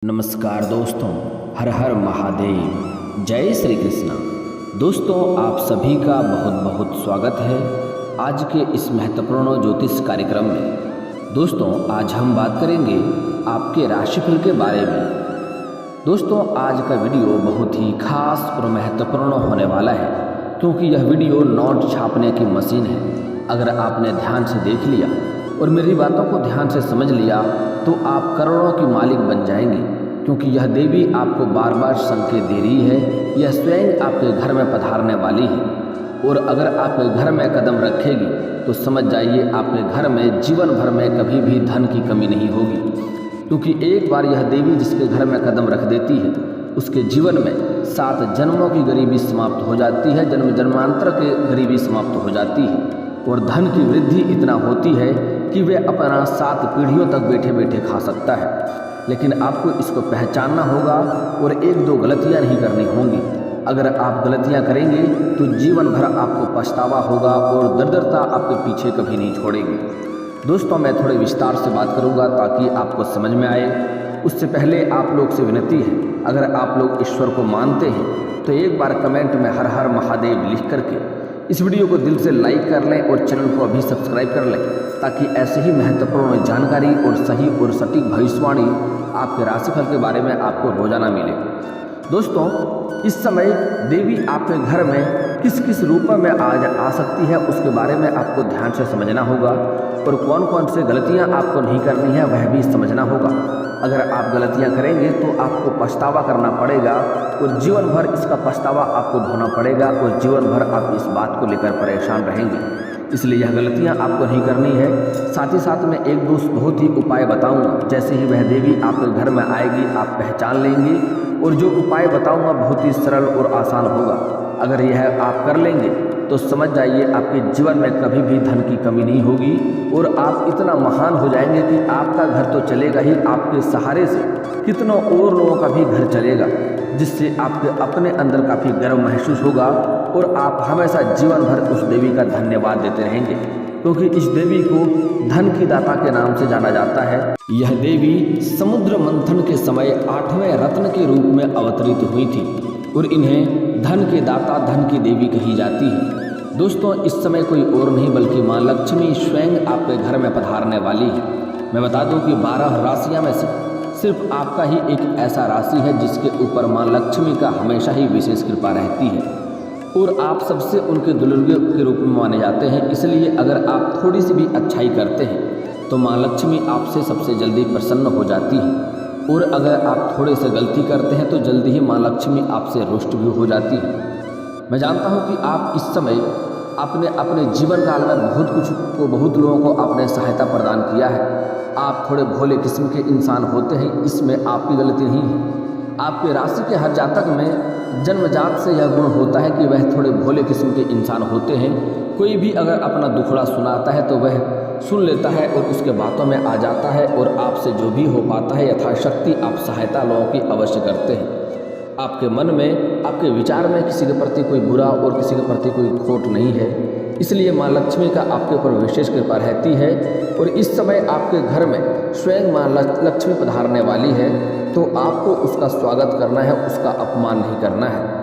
नमस्कार दोस्तों, हर हर महादेव, जय श्री कृष्ण। दोस्तों, आप सभी का बहुत बहुत स्वागत है आज के इस महत्वपूर्ण ज्योतिष कार्यक्रम में। दोस्तों, आज हम बात करेंगे आपके राशिफल के बारे में। दोस्तों, आज का वीडियो बहुत ही खास और महत्वपूर्ण होने वाला है, क्योंकि यह वीडियो नोट छापने की मशीन है। अगर आपने ध्यान से देख लिया और मेरी बातों को ध्यान से समझ लिया तो आप करोड़ों की मालिक बन जाएंगे, क्योंकि यह देवी आपको बार बार संकेत दे रही है। यह स्वयं आपके घर में पधारने वाली है, और अगर आपके घर में कदम रखेगी तो समझ जाइए आपके घर में जीवन भर में कभी भी धन की कमी नहीं होगी, क्योंकि एक बार यह देवी जिसके घर में कदम रख देती है उसके जीवन में 7 जन्मों की गरीबी समाप्त हो जाती है, जन्म जन्मांतर की गरीबी समाप्त हो जाती है, और धन की वृद्धि इतना होती है कि वे अपना 7 पीढ़ियों तक बैठे बैठे खा सकता है। लेकिन आपको इसको पहचानना होगा और 1-2 गलतियां नहीं करनी होंगी। अगर आप गलतियां करेंगे तो जीवन भर आपको पछतावा होगा और दरिद्रता आपके पीछे कभी नहीं छोड़ेगी। दोस्तों, मैं थोड़े विस्तार से बात करूंगा ताकि आपको समझ में आए। उससे पहले आप लोग से विनती है, अगर आप लोग ईश्वर को मानते हैं तो एक बार कमेंट में हर हर महादेव लिख करके इस वीडियो को दिल से लाइक कर लें और चैनल को अभी सब्सक्राइब कर लें, ताकि ऐसे ही महत्वपूर्ण जानकारी और सही और सटीक भविष्यवाणी आपके राशिफल के बारे में आपको रोजाना मिले। दोस्तों, इस समय देवी आपके घर में किस किस रूप में आ सकती है उसके बारे में आपको ध्यान से समझना होगा, और कौन कौन से गलतियां आपको नहीं करनी है वह भी समझना होगा। अगर आप गलतियां करेंगे तो आपको पछतावा करना पड़ेगा, और जीवन भर इसका पछतावा आपको ढोना पड़ेगा, और जीवन भर आप इस बात को लेकर परेशान रहेंगे। इसलिए यह गलतियां आपको नहीं करनी है। साथ ही साथ मैं एक दो बहुत ही उपाय बताऊंगा। जैसे ही वह देवी आपके घर में आएगी आप पहचान लेंगे, और जो उपाय बताऊंगा बहुत ही सरल और आसान होगा। अगर यह आप कर लेंगे तो समझ जाइए आपके जीवन में कभी भी धन की कमी नहीं होगी, और आप इतना महान हो जाएंगे कि आपका घर तो चलेगा ही, आपके सहारे से कितनों और लोगों का भी घर चलेगा, जिससे आपके अपने अंदर काफ़ी गर्व महसूस होगा, और आप हमेशा जीवन भर उस देवी का धन्यवाद देते रहेंगे, क्योंकि इस देवी को धन की दाता के नाम से जाना जाता है। यह देवी समुद्र मंथन के समय 8वें रत्न के रूप में अवतरित हुई थी, और इन्हें धन के दाता, धन की देवी कही जाती है। दोस्तों, इस समय कोई और नहीं बल्कि माँ लक्ष्मी स्वयं आपके घर में पधारने वाली है। मैं बता दूं कि 12 राशियां में से सिर्फ आपका ही एक ऐसा राशि है जिसके ऊपर माँ लक्ष्मी का हमेशा ही विशेष कृपा रहती है, और आप सबसे उनके दुलारे के रूप में माने जाते हैं। इसलिए अगर आप थोड़ी सी भी अच्छाई करते हैं तो माँ लक्ष्मी आपसे सबसे जल्दी प्रसन्न हो जाती है, और अगर आप थोड़े से गलती करते हैं तो जल्दी ही माँ लक्ष्मी आपसे रुष्ट भी हो जाती है। मैं जानता हूँ कि आप इस समय आपने अपने जीवन काल में बहुत लोगों को आपने सहायता प्रदान किया है। आप थोड़े भोले किस्म के इंसान होते हैं, इसमें आपकी गलती नहीं है। आपके राशि के हर जातक में जन्मजात से यह गुण होता है कि वह थोड़े भोले किस्म के इंसान होते हैं। कोई भी अगर अपना दुखड़ा सुनाता है तो वह सुन लेता है और उसके बातों में आ जाता है, और आपसे जो भी हो पाता है यथाशक्ति आप सहायता लोगों की अवश्य करते हैं। आपके मन में, आपके विचार में किसी के प्रति कोई बुरा और किसी के प्रति कोई खोट नहीं है। इसलिए माँ लक्ष्मी का आपके ऊपर विशेष कृपा रहती है, और इस समय आपके घर में स्वयं माँ लक्ष्मी पधारने वाली है, तो आपको उसका स्वागत करना है, उसका अपमान नहीं करना है।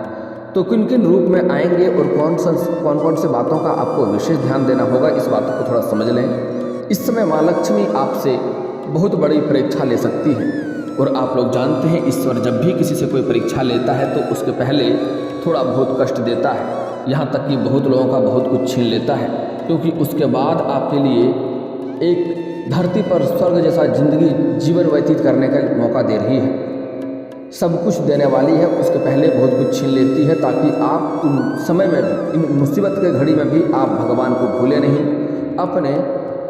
तो किन किन रूप में आएंगे और कौन कौन से बातों का आपको विशेष ध्यान देना होगा, इस बात को थोड़ा समझ लें। इस समय माँ लक्ष्मी आपसे बहुत बड़ी परीक्षा ले सकती है, और आप लोग जानते हैं ईश्वर जब भी किसी से कोई परीक्षा लेता है तो उसके पहले थोड़ा बहुत कष्ट देता है, यहाँ तक कि बहुत लोगों का बहुत कुछ छीन लेता है, क्योंकि उसके बाद आपके लिए एक धरती पर स्वर्ग जैसा जिंदगी जीवन व्यतीत करने का मौका दे रही है। सब कुछ देने वाली है, उसके पहले बहुत कुछ छीन लेती है, ताकि आप उन समय में भी, इन मुसीबत के घड़ी में भी आप भगवान को भूले नहीं। अपने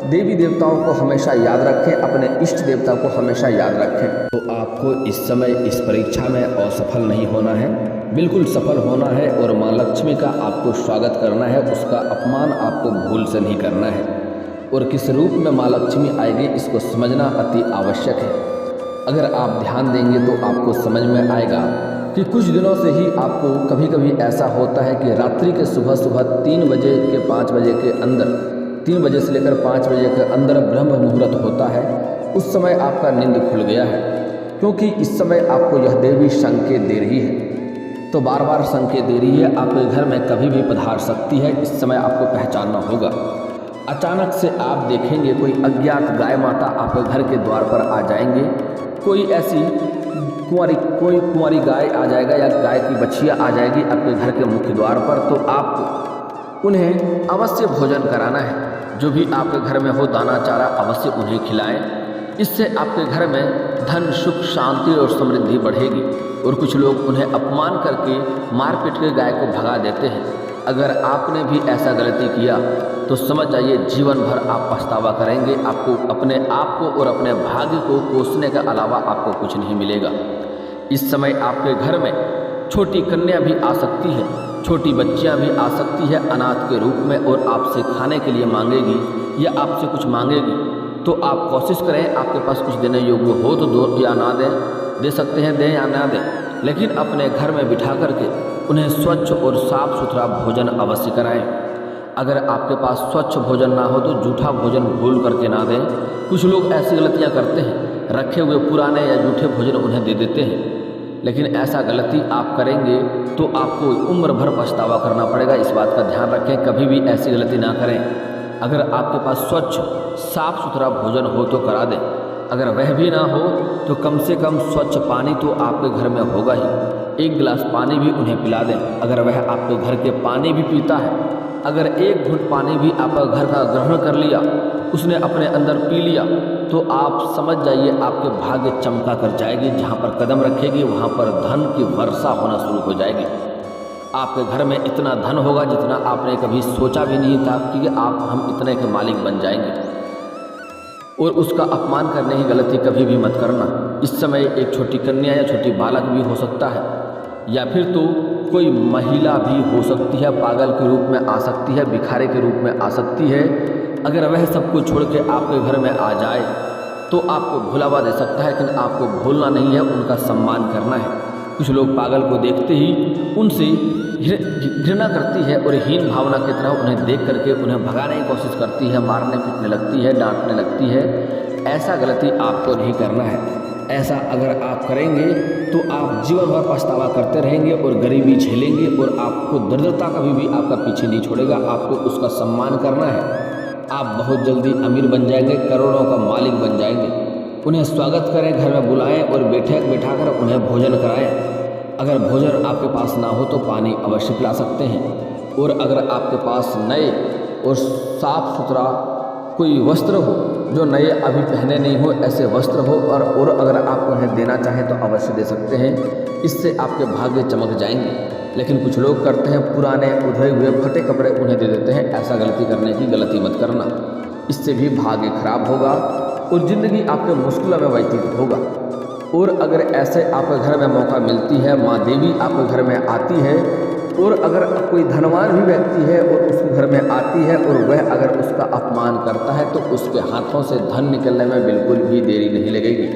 देवी देवताओं को हमेशा याद रखें, अपने इष्ट देवता को हमेशा याद रखें। तो आपको इस समय इस परीक्षा में असफल नहीं होना है, बिल्कुल सफल होना है, और माँ लक्ष्मी का आपको स्वागत करना है, उसका अपमान आपको भूल से नहीं करना है। और किस रूप में माँ लक्ष्मी आएगी इसको समझना अति आवश्यक है। अगर आप ध्यान देंगे तो आपको समझ में आएगा कि कुछ दिनों से ही आपको कभी कभी ऐसा होता है कि रात्रि के सुबह 3 बजे के 5 बजे के अंदर, 3 बजे से लेकर 5 बजे के अंदर ब्रह्म मुहूर्त होता है, उस समय आपका नींद खुल गया है। क्योंकि इस समय आपको यह देवी संकेत दे रही है। तो बार बार संकेत दे रही है, आपके घर में कभी भी पधार सकती है। इस समय आपको पहचानना होगा। अचानक से आप देखेंगे कोई अज्ञात गाय माता आपके घर के द्वार पर आ जाएंगे। कोई ऐसी कुंवारी गाय आ जाएगा या गाय की बछिया आ जाएगी आपके घर के मुख्य द्वार पर। तो आपको उन्हें अवश्य भोजन कराना है। जो भी आपके घर में हो दाना चारा अवश्य उन्हें खिलाएं। इससे आपके घर में धन सुख शांति और समृद्धि बढ़ेगी। और कुछ लोग उन्हें अपमान करके मार पीट के गाय को भगा देते हैं। अगर आपने भी ऐसा गलती किया तो समझ जाइए जीवन भर आप पछतावा करेंगे। आपको अपने आप को और अपने भाग्य को कोसने के अलावा आपको कुछ नहीं मिलेगा। इस समय आपके घर में छोटी कन्या भी आ सकती है, छोटी बच्चियां भी आ सकती है अनाथ के रूप में, और आपसे खाने के लिए मांगेगी या आपसे कुछ मांगेगी। तो आप कोशिश करें, आपके पास कुछ देने योग्य हो तो दो या ना दें, दे सकते हैं दें या ना दें, लेकिन अपने घर में बिठा करके उन्हें स्वच्छ और साफ सुथरा भोजन अवश्य कराएं। अगर आपके पास स्वच्छ भोजन ना हो तो जूठा भोजन भूल करके ना दें। कुछ लोग ऐसी गलतियां करते हैं, रखे हुए पुराने या जूठे भोजन उन्हें दे देते हैं। लेकिन ऐसा गलती आप करेंगे तो आपको उम्र भर पछतावा करना पड़ेगा। इस बात का ध्यान रखें, कभी भी ऐसी गलती ना करें। अगर आपके पास स्वच्छ साफ सुथरा भोजन हो तो करा दें। अगर वह भी ना हो तो कम से कम स्वच्छ पानी तो आपके घर में होगा ही। एक गिलास पानी भी उन्हें पिला दें। अगर वह आपके घर के पानी भी पीता है, अगर एक घूंट पानी भी आपका घर का ग्रहण कर लिया, उसने अपने अंदर पी लिया, तो आप समझ जाइए आपके भाग्य चमका कर जाएगी। जहाँ पर कदम रखेगी वहाँ पर धन की वर्षा होना शुरू हो जाएगी। आपके घर में इतना धन होगा जितना आपने कभी सोचा भी नहीं था कि हम इतने के मालिक बन जाएंगे। और उसका अपमान करने की गलती कभी भी मत करना। इस समय एक छोटी कन्या या छोटी बालक भी हो सकता है, या फिर तो कोई महिला भी हो सकती है, पागल के रूप में आ सकती है, भिखारी के रूप में आ सकती है। अगर वह सब कुछ छोड़ के आपके घर में आ जाए तो आपको भुलावा दे सकता है, लेकिन आपको भूलना नहीं है, उनका सम्मान करना है। कुछ लोग पागल को देखते ही उनसे घृणा करती है और हीन भावना की तरह उन्हें देख करके उन्हें भगाने की कोशिश करती है, मारने पीटने लगती है, डांटने लगती है। ऐसा गलती आपको नहीं करना है। ऐसा अगर आप करेंगे तो आप जीवन भर पछतावा करते रहेंगे और गरीबी झेलेंगे, और आपको दरिद्रता कभी भी आपका पीछे नहीं छोड़ेगा। आपको उसका सम्मान करना है। आप बहुत जल्दी अमीर बन जाएंगे, करोड़ों का मालिक बन जाएंगे। उन्हें स्वागत करें, घर में बुलाएं और बैठाकर उन्हें भोजन कराएं। अगर भोजन आपके पास ना हो तो पानी अवश्य पिला सकते हैं। और अगर आपके पास नए और साफ सुथरा कोई वस्त्र हो, जो नए अभी पहने नहीं हो, ऐसे वस्त्र हो और अगर आप उन्हें देना चाहें तो अवश्य दे सकते हैं। इससे आपके भाग्य चमक जाएंगे। लेकिन कुछ लोग करते हैं, पुराने उधड़े हुए फटे कपड़े उन्हें दे देते हैं। ऐसा गलती करने की गलती मत करना। इससे भी भाग्य खराब होगा और ज़िंदगी आपके मुश्किलों में व्यतीत होगा। और अगर ऐसे आपके घर में मौका मिलती है, माँ देवी आपके घर में आती है, और अगर कोई धनवान भी व्यक्ति है और उसके घर में आती है और वह अगर उसका अपमान करता है तो उसके हाथों से धन निकलने में बिल्कुल भी देरी नहीं लगेगी।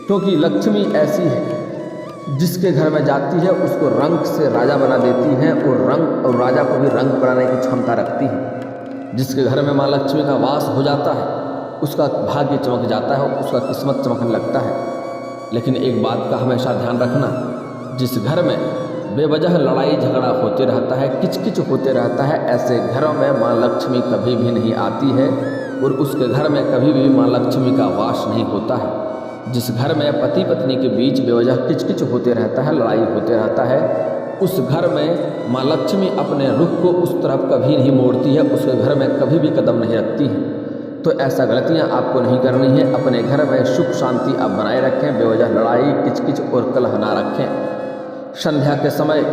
क्योंकि लक्ष्मी ऐसी है जिसके घर में जाती है उसको रंग से राजा बना देती है, और राजा को भी रंग बनाने की क्षमता रखती है। जिसके घर में माँ लक्ष्मी का वास हो जाता है उसका भाग्य चमक जाता है, उसका किस्मत चमकने लगता है। लेकिन एक बात का हमेशा ध्यान रखना, जिस घर में बेवजह लड़ाई झगड़ा होते रहता है, किचकिच होते रहता है, ऐसे घरों में माँ लक्ष्मी कभी भी नहीं आती है और उसके घर में कभी भी माँ लक्ष्मी का वास नहीं होता है। जिस घर में पति पत्नी के बीच बेवजह किचकिच होते रहता है, लड़ाई होते रहता है, उस घर में माँ लक्ष्मी अपने रुख को उस तरफ कभी नहीं मोड़ती है, उसके घर में कभी भी कदम नहीं रखती है। तो ऐसा गलतियाँ आपको नहीं करनी है। अपने घर में सुख शांति आप बनाए रखें, बेवजह लड़ाई किचकिच और कलह ना रखें। संध्या के समय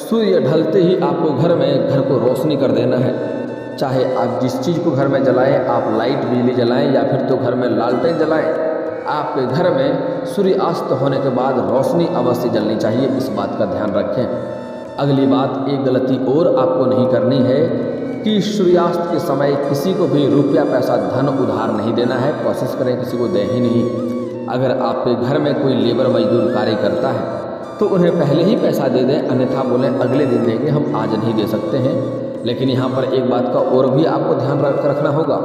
सूर्य ढलते ही आपको घर को रोशनी कर देना है। चाहे आप जिस चीज़ को घर में जलाएं, आप लाइट बिजली जलाएं या फिर तो घर में लालटेन जलाएं, आपके घर में सूर्यास्त होने के बाद रोशनी अवश्य जलनी चाहिए। इस बात का ध्यान रखें। अगली बात, एक गलती और आपको नहीं करनी है कि सूर्यास्त के समय किसी को भी रुपया पैसा धन उधार नहीं देना है। कोशिश करें किसी को दे ही नहीं। अगर आपके घर में कोई लेबर मजदूर कार्य करता है तो उन्हें पहले ही पैसा दे दें, अन्यथा बोलें अगले दिन देंगे, हम आज नहीं दे सकते हैं। लेकिन यहाँ पर एक बात का और भी आपको ध्यान रखना होगा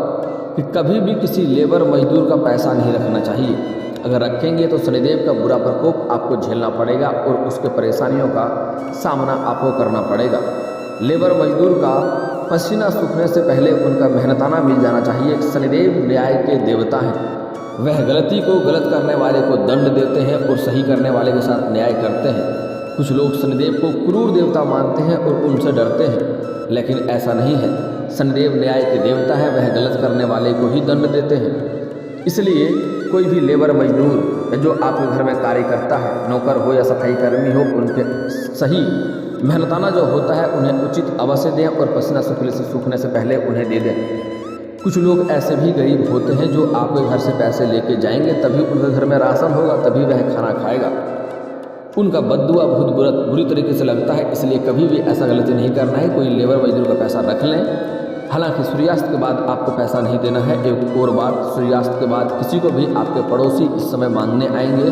कि कभी भी किसी लेबर मजदूर का पैसा नहीं रखना चाहिए। अगर रखेंगे तो शनिदेव का बुरा प्रकोप आपको झेलना पड़ेगा और उसके परेशानियों का सामना आपको करना पड़ेगा। लेबर मजदूर का पसीना सूखने से पहले उनका मेहनताना मिल जाना चाहिए। शनिदेव न्याय के देवता हैं, वह गलती को गलत करने वाले को दंड देते हैं और सही करने वाले के साथ न्याय करते हैं। कुछ लोग शनिदेव को क्रूर देवता मानते हैं और उनसे डरते हैं, लेकिन ऐसा नहीं है। शनिदेव न्याय के देवता है, वह गलत करने वाले को ही दंड देते हैं। इसलिए कोई भी लेबर मजदूर जो आपके घर में कार्य करता है, नौकर हो या सफाई कर्मी हो, उनके सही मेहनताना जो होता है उन्हें उचित अवश्य दें और पसीना सूखने से पहले उन्हें दे दें। कुछ लोग ऐसे भी गरीब होते हैं जो आपके घर से पैसे लेके जाएंगे, तभी उनके घर में राशन होगा, तभी वह खाना खाएगा। उनका बद्दुआ बहुत बुरी तरीके से लगता है, इसलिए कभी भी ऐसा गलती नहीं करना है। कोई लेबर मजदूर का पैसा रख लें, हालांकि सूर्यास्त के बाद आपको पैसा नहीं देना है। एक और बात, सूर्यास्त के बाद किसी को भी आपके पड़ोसी इस समय मांगने आएंगे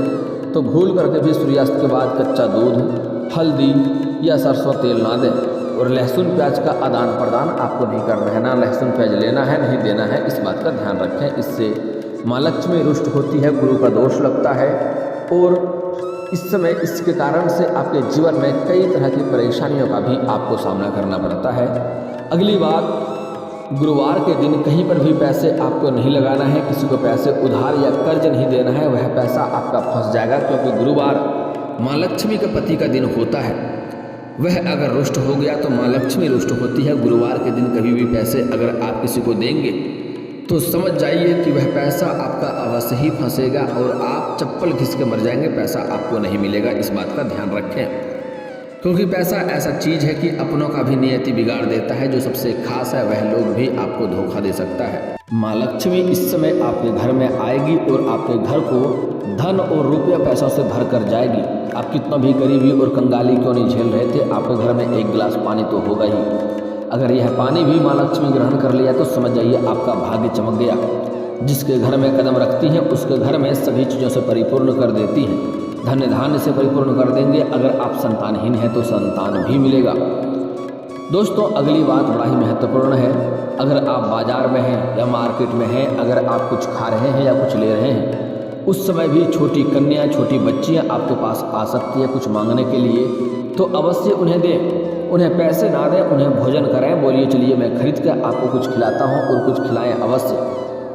तो भूल करके भी सूर्यास्त के बाद कच्चा दूध, हल्दी या सरसों तेल ना दें। और लहसुन प्याज का आदान प्रदान आपको नहीं करना है, ना लहसुन प्याज लेना है, नहीं देना है, इस बात का ध्यान रखें। इससे माँ लक्ष्मी रुष्ट होती है, गुरु का दोष लगता है और इस समय इसके कारण से आपके जीवन में कई तरह की परेशानियों का भी आपको सामना करना पड़ता है। अगली बात, गुरुवार के दिन कहीं पर भी पैसे आपको नहीं लगाना है, किसी को पैसे उधार या कर्ज नहीं देना है, वह पैसा आपका फंस जाएगा, क्योंकि गुरुवार माँ लक्ष्मी के पति का दिन होता है। वह अगर रुष्ट हो गया तो माँ लक्ष्मी रुष्ट होती है। गुरुवार के दिन कभी भी पैसे अगर आप किसी को देंगे तो समझ जाइए कि वह पैसा आपका अवश्य ही फंसेगा और आप चप्पल घिस के मर जाएंगे, पैसा आपको नहीं मिलेगा। इस बात का ध्यान रखें, क्योंकि पैसा ऐसा चीज़ है कि अपनों का भी नियति बिगाड़ देता है। जो सबसे खास है वह लोग भी आपको धोखा दे सकता है। माँ लक्ष्मी इस समय आपके घर में आएगी और आपके घर को धन और रुपया पैसों से भर कर जाएगी। आप कितना भी गरीबी और कंगाली क्यों नहीं झेल रहे थे, आपके घर में एक गिलास पानी तो होगा ही। अगर यह पानी भी माँ लक्ष्मी ग्रहण कर लिया तो समझ जाइए आपका भाग्य चमक गया। जिसके घर में कदम रखती हैं उसके घर में सभी चीज़ों से परिपूर्ण कर देती हैं, धन्य धान्य से परिपूर्ण कर देंगे। अगर आप संतानहीन हैं तो संतान भी मिलेगा। दोस्तों, अगली बात बड़ा ही महत्वपूर्ण है। अगर आप बाजार में हैं या मार्केट में हैं, अगर आप कुछ खा रहे हैं या कुछ ले रहे हैं, उस समय भी छोटी कन्या, छोटी बच्चियां आपके पास आ सकती है कुछ मांगने के लिए, तो अवश्य उन्हें दें। उन्हें पैसे ना दें, उन्हें भोजन कराएं। बोलिए चलिए मैं खरीद कर आपको कुछ खिलाता हूं, और कुछ खिलाएं अवश्य।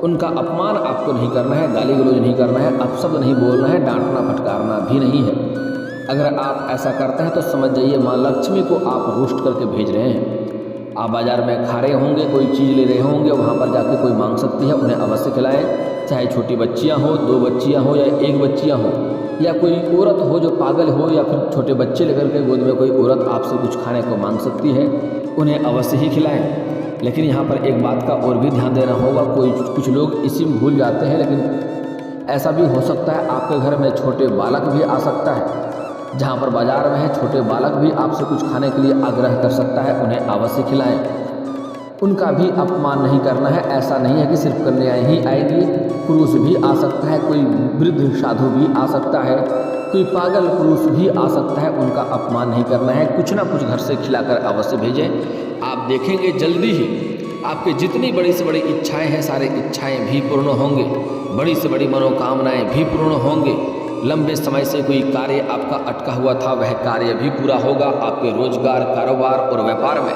उनका अपमान आपको नहीं करना है, गाली गलौज नहीं करना है, अपशब्द नहीं बोलना है, डांटना फटकारना भी नहीं है। अगर आप ऐसा करते हैं तो समझ जाइए माँ लक्ष्मी को आप रुष्ट करके भेज रहे हैं। आप बाजार में खा रहे होंगे, कोई चीज़ ले रहे होंगे, वहाँ पर जाके कोई मांग सकती है, उन्हें अवश्य खिलाएं। चाहे छोटी बच्चियाँ हो, 2 बच्चियाँ हो या 1 बच्चियाँ हो, या कोई औरत हो जो पागल हो, या फिर छोटे बच्चे लेकर के गोद में कोई औरत आपसे कुछ खाने को मांग सकती है, उन्हें अवश्य ही खिलाएं। लेकिन यहाँ पर एक बात का और भी ध्यान देना होगा, कुछ लोग इसी में भूल जाते हैं, लेकिन ऐसा भी हो सकता है आपके घर में छोटे बालक भी आ सकता है। जहाँ पर बाजार में है, छोटे बालक भी आपसे कुछ खाने के लिए आग्रह कर सकता है, उन्हें अवश्य खिलाएं। उनका भी अपमान नहीं करना है। ऐसा नहीं है कि सिर्फ कन्याएं ही आएगी, पुरुष भी आ सकता है, कोई वृद्ध साधु भी आ सकता है, कोई पागल पुरुष भी आ सकता है। उनका अपमान नहीं करना है, कुछ ना कुछ घर से खिलाकर अवश्य भेजें। आप देखेंगे जल्दी ही आपके जितनी बड़ी से बड़ी इच्छाएं हैं, सारी इच्छाएं भी पूर्ण होंगे, बड़ी से बड़ी मनोकामनाएं भी पूर्ण होंगे। लंबे समय से कोई कार्य आपका अटका हुआ था, वह कार्य भी पूरा होगा। आपके रोजगार, कारोबार और व्यापार में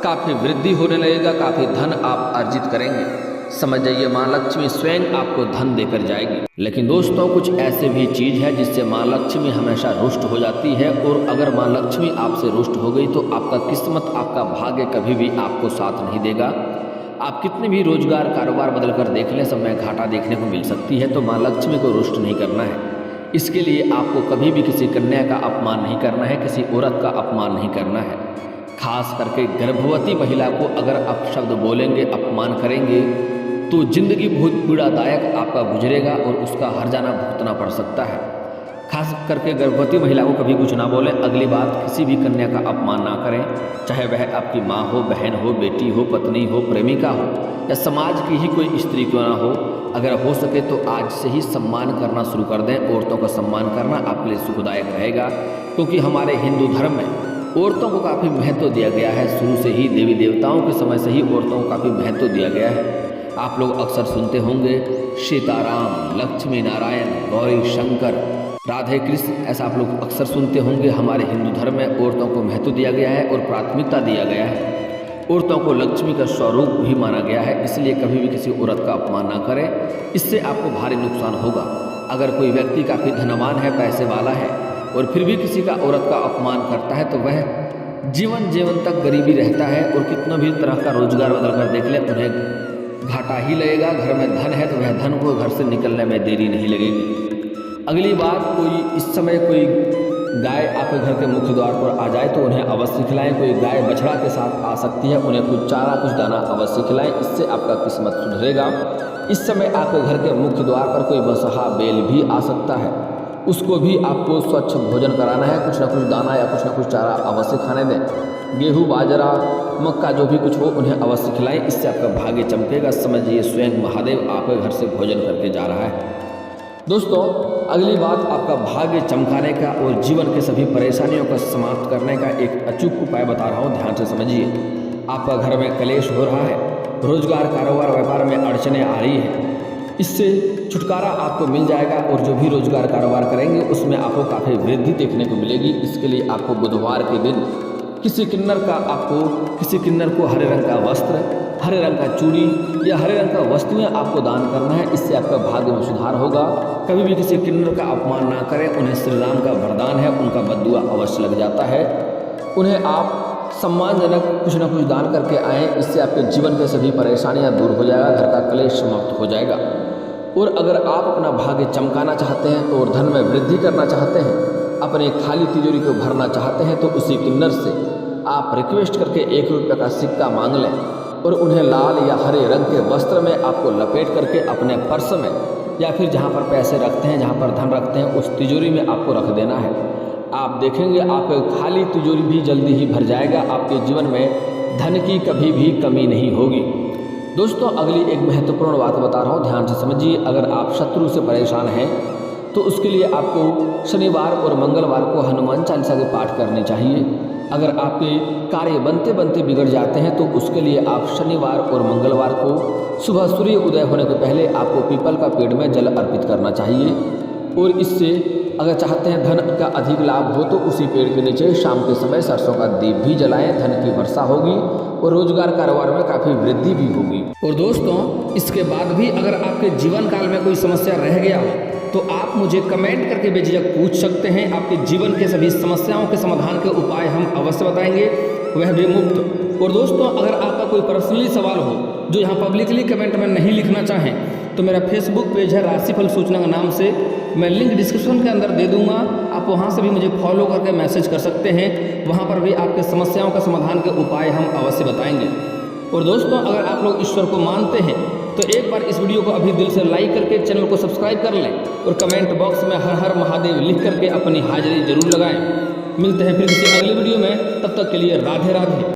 काफ़ी वृद्धि होने लगेगा, काफ़ी धन आप अर्जित करेंगे। समझ जाइए माँ लक्ष्मी स्वयं आपको धन देकर जाएगी। लेकिन दोस्तों, कुछ ऐसे भी चीज़ है जिससे माँ लक्ष्मी हमेशा रुष्ट हो जाती है, और अगर माँ लक्ष्मी आपसे रुष्ट हो गई तो आपका किस्मत, आपका भाग्य कभी भी आपको साथ नहीं देगा। आप कितने भी रोजगार, कारोबार बदल कर देख लें, सब में घाटा देखने को मिल सकती है। तो माँ लक्ष्मी को रुष्ट नहीं करना है। इसके लिए आपको कभी भी किसी कन्या का अपमान नहीं करना है, किसी औरत का अपमान नहीं करना है। खास करके गर्भवती महिला को अगर आप शब्द बोलेंगे, अपमान करेंगे, तो जिंदगी बहुत पीड़ादायक आपका गुजरेगा और उसका हर्जाना भुगतना पड़ सकता है। खास करके गर्भवती महिला को कभी कुछ ना बोलें। अगली बात, किसी भी कन्या का अपमान ना करें, चाहे वह आपकी माँ हो, बहन हो, बेटी हो, पत्नी हो, प्रेमिका हो, या समाज की ही कोई स्त्री क्यों ना हो। अगर हो सके तो आज से ही सम्मान करना शुरू कर दें। औरतों का सम्मान करना आपके लिए सुखदायक रहेगा, क्योंकि हमारे हिंदू धर्म में औरतों को काफ़ी महत्व दिया गया है। शुरू से ही देवी देवताओं के समय से ही औरतों को काफ़ी महत्व दिया गया है। आप लोग अक्सर सुनते होंगे सीताराम, लक्ष्मी नारायण, गौरी शंकर, राधे कृष्ण, ऐसा आप लोग अक्सर सुनते होंगे। हमारे हिंदू धर्म में औरतों को महत्व दिया गया है और प्राथमिकता दिया गया है। औरतों को लक्ष्मी का स्वरूप भी माना गया है, इसलिए कभी भी किसी औरत का अपमान ना करें, इससे आपको भारी नुकसान होगा। अगर कोई व्यक्ति काफ़ी धनवान है, पैसे वाला है और फिर भी किसी का औरत का अपमान करता है तो वह जीवन तक गरीबी रहता है और कितना भी तरह का रोजगार बदल कर देख ले उन्हें घाटा ही लगेगा। घर में धन है तो वह धन को घर से निकलने में देरी नहीं लगेगी। अगली बात, कोई इस समय कोई गाय आपके घर के मुख्य द्वार पर आ जाए तो उन्हें अवश्य खिलाएं। कोई गाय बछड़ा के साथ आ सकती है, उन्हें कुछ चारा कुछ दाना अवश्य खिलाएं, इससे आपका किस्मत सुधरेगा। इस समय आपके घर के मुख्य द्वार पर कोई बसहा बैल भी आ सकता है, उसको भी आपको स्वच्छ भोजन कराना है, कुछ ना कुछ दाना या कुछ ना कुछ चारा अवश्य खाने दें। गेहूँ, बाजरा, मक्का जो भी कुछ हो उन्हें अवश्य खिलाएं, इससे आपका भाग्य चमकेगा। समझिए स्वयं महादेव आपके घर से भोजन करके जा रहा है। दोस्तों, अगली बात, आपका भाग्य चमकाने का और जीवन के सभी परेशानियों को समाप्त करने का एक अचूक उपाय बता रहा हूँ, ध्यान से समझिए। आपका घर में क्लेश हो रहा है, रोजगार, कारोबार, व्यापार में अड़चने आ रही हैं, इससे छुटकारा आपको मिल जाएगा और जो भी रोजगार कारोबार करेंगे उसमें आपको काफ़ी वृद्धि देखने को मिलेगी। इसके लिए आपको बुधवार के दिन किसी किन्नर को हरे रंग का वस्त्र, हरे रंग का चूड़ी या हरे रंग का वस्तुएं आपको दान करना है, इससे आपका भाग्य में सुधार होगा। कभी भी किसी किन्नर का अपमान ना करें, उन्हें श्री राम का वरदान है, उनका बद्दुआ अवश्य लग जाता है। उन्हें आप सम्मानजनक कुछ न कुछ दान करके आएँ, इससे आपके जीवन के सभी परेशानियाँ दूर हो जाएगा, घर का क्लेश समाप्त हो जाएगा। और अगर आप अपना भाग्य चमकाना चाहते हैं और धन में वृद्धि करना चाहते हैं, अपने खाली तिजोरी को भरना चाहते हैं, तो उसी किन्नर से आप रिक्वेस्ट करके 1 रुपये का सिक्का मांग लें और उन्हें लाल या हरे रंग के वस्त्र में आपको लपेट करके अपने पर्स में या फिर जहाँ पर पैसे रखते हैं, जहाँ पर धन रखते हैं, उस तिजोरी में आपको रख देना है। आप देखेंगे आपके खाली तिजोरी भी जल्दी ही भर जाएगा, आपके जीवन में धन की कभी भी कमी नहीं होगी। दोस्तों, अगली एक महत्वपूर्ण बात बता रहा हूँ, ध्यान से समझिए। अगर आप शत्रु से परेशान हैं तो उसके लिए आपको शनिवार और मंगलवार को हनुमान चालीसा के पाठ करने चाहिए। अगर आपके कार्य बनते बनते बिगड़ जाते हैं तो उसके लिए आप शनिवार और मंगलवार को सुबह सूर्य उदय होने के पहले आपको पीपल का पेड़ में जल अर्पित करना चाहिए। और इससे अगर चाहते हैं धन का अधिक लाभ हो तो उसी पेड़ के नीचे शाम के समय सरसों का दीप भी जलाएं, धन की वर्षा होगी और रोजगार कारोबार में काफ़ी वृद्धि भी होगी। और दोस्तों, इसके बाद भी अगर आपके जीवन काल में कोई समस्या रह गया हो तो आप मुझे कमेंट करके बेझिझक पूछ सकते हैं। आपके जीवन के सभी समस्याओं के समाधान के उपाय हम अवश्य बताएंगे, वह भी मुफ्त। और दोस्तों, अगर आपका कोई पर्सनली सवाल हो जो यहाँ पब्लिकली कमेंट में नहीं लिखना चाहें तो मेरा फेसबुक पेज है राशिफल सूचना के नाम से, मैं लिंक डिस्क्रिप्शन के अंदर दे दूंगा, आप वहां से भी मुझे फॉलो करके मैसेज कर सकते हैं। वहां पर भी आपके समस्याओं का समाधान के उपाय हम अवश्य बताएंगे। और दोस्तों, अगर आप लोग ईश्वर को मानते हैं तो एक बार इस वीडियो को अभी दिल से लाइक करके चैनल को सब्सक्राइब कर लें और कमेंट बॉक्स में हर हर महादेव लिख करके अपनी हाजिरी जरूर लगाएं। मिलते हैं फिर किसी अगले वीडियो में, तब तक के लिए राधे राधे।